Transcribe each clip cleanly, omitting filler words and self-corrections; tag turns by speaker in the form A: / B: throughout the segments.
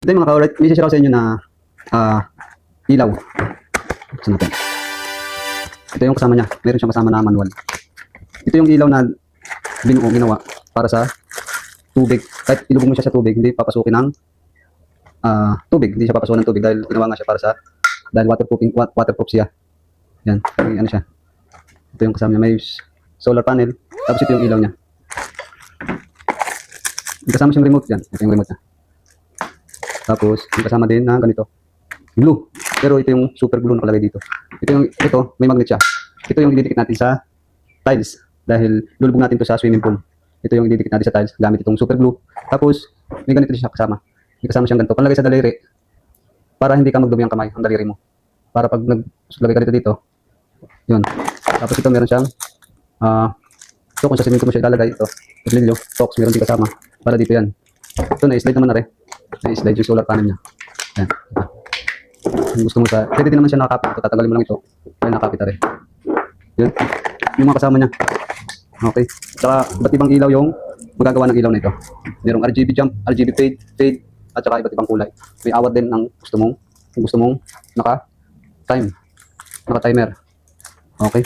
A: Ito yung mga ka-alright, may isasira ko sa inyo na ilaw. Buksan natin. Ito yung kasama niya. Meron siyang kasama na manual. Ito yung ilaw na ginawa para sa tubig. Kahit ilubog mo siya sa tubig, hindi papasukin ng tubig. Hindi siya papasukin ng tubig dahil ginawa nga siya para sa, dahil waterproof siya. Yan, ano siya. Ito yung kasama niya. May solar panel. Tapos ito yung ilaw niya. May kasama siyang remote yan. Ito yung remote niya. Tapos, may kasama din na ganito. Glue. Pero ito yung super glue na nakalagay dito. Ito, may magnet siya. Ito yung ididikit natin sa tiles. Dahil lulubog natin to sa swimming pool. Ito yung ididikit natin sa tiles gamit itong super glue. Tapos, may ganito siya kasama. May kasama siyang ganito. Panlagay sa daliri. Para hindi ka magdumi ang kamay, ang daliri mo. Para pag naglagay ka dito, yun. Tapos ito meron siyang ito kung sa swimming pool mo siya ilalagay ito. Lilyo, box, meron din kasama. Para dito yan. Ito na-slide naman na rin. Na-slide yung solar panel niya. Yan. Kung gusto mo sa, pwede din naman siya nakakapit. Ito, tatagalin mo lang ito. Ay, nakakapit na rin. Yun. Yung mga kasama niya. Okay. Saka, iba't ibang ilaw yung magagawa ng ilaw na ito. Merong RGB jump, RGB fade, at saka iba't ibang kulay. May awat din ng kung gusto mong naka-timer. Okay.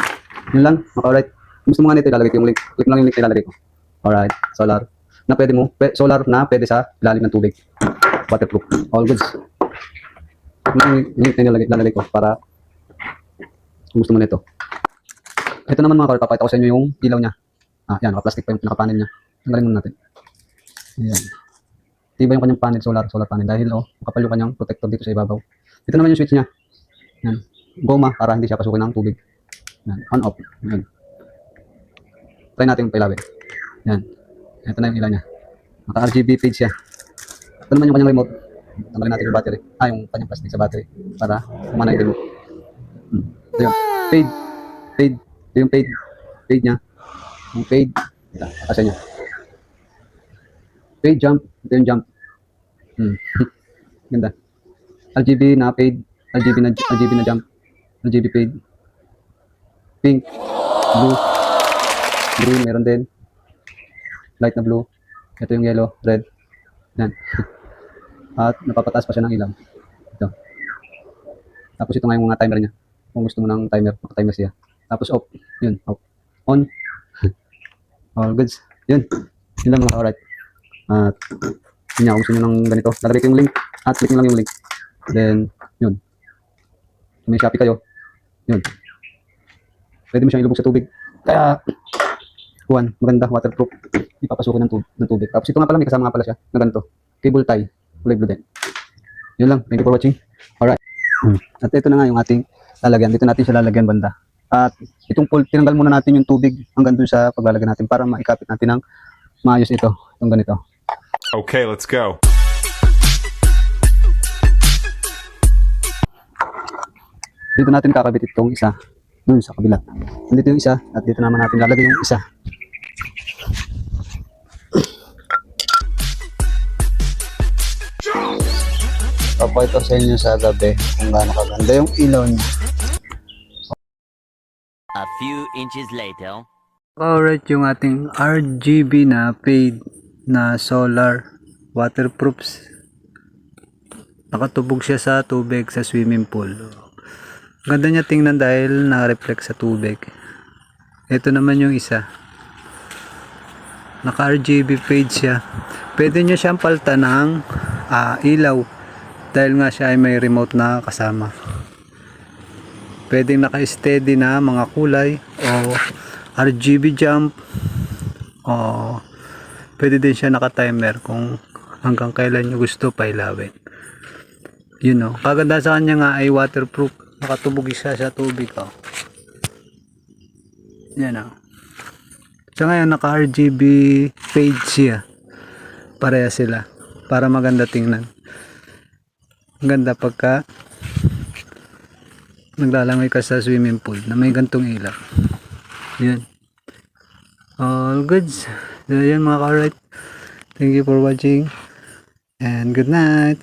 A: Yun lang, maka-alright. Kung gusto mo nga nito, ilalagay ko yung link. Click lang yung link na ilalagay ko. Alright, solar. Na pwede mo, solar na pwede sa ilalim ng tubig. Waterproof. All goods. Yung link na ilalagay ko para kung gusto mo nito. Ito naman mga ka-alright, papakita ko sa inyo yung ilaw niya. Yan, naka-plastic pa yung pinaka-panel niya. Tanggalin muna natin. Ayan. Tiba yung kanyang panel, solar panel. Dahil makapal yung kanyang protector dito sa ibabaw. Ito naman yung switch niya. Yan. Goma para hindi siya pasukin ng tubig. Yan. On off. Yan. Try natin yung pailawin. Yan. Ito na yung ilaw niya. Naka RGB fade siya. Ito naman yung kanyang remote. Tanggalin natin yung battery. Yung kanyang plastic sa battery. Para kumana yung remote. Ito yung fade. Ito yung fade niya. Yung fade. Ito. Kasi niya. Fade jump. Ito yung jump. Ganda. RGB na fade. RGB na jump. RGB fade. Pink. Blue. Green. Meron din. Light na blue. Ito yung yellow. Red. Yan. At napapataas pa siya ng ilaw. Ito. Tapos ito nga yung mga timer niya. Kung gusto mo ng timer, maka-timer siya. Tapos off. Yun. Off. On. All goods. Yun. Yun lang mga alright. At yun nga, kung gusto nyo ng ganito, lalagay ko yung link at click nyo lang yung link. Then, yun. May Shopee kayo. Yun. Pwede mo siyang ilubog sa tubig. Kaya, maganda, waterproof. Ipapasukin ng tubig. Tapos ito nga pala, may kasama nga pala siya na ganito. Cable tie. Kulay blue din. Yun lang. Thank you for watching. Alright. At ito na nga yung ating lalagyan. Dito natin siya lalagyan banda. At itong pole, tinanggal muna natin yung tubig hanggang dun sa paglalagyan natin para maikapit natin ng maayos ito. Itong ganito.
B: Okay, let's go.
A: Dito natin kakabit itong isa dun sa kabila. Nandito yung isa at dito naman natin lalagay yung isa. Papakita sa inyo sa gabi kung gaano kaganda yung ilaw niya.
C: A few inches later.
A: Alright, yung ating RGB na fade na solar waterproofs. Nakatubog siya sa tubig sa swimming pool. Ganda niya tingnan dahil na-reflect sa tubig. Ito naman yung isa. Naka RGB fade siya. Pwede nyo siyang palta ng ilaw dahil nga siya ay may remote na kasama. Pwedeng naka-steady na mga kulay o RGB jump o pwede din siya naka-timer kung hanggang kailan nyo gusto pailawin. Yun o. Kaganda sa kanya nga ay waterproof. Nakatubog siya sa tubig o. Yan o. So ngayon naka RGB fade siya. Pareha sila. Para maganda tingnan. Ang ganda pagka naglalangoy ka sa swimming pool na may gantong ilaw. Yan. All goods. So yan mga ka-alright. Thank you for watching. And good night.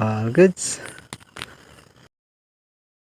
A: All goods.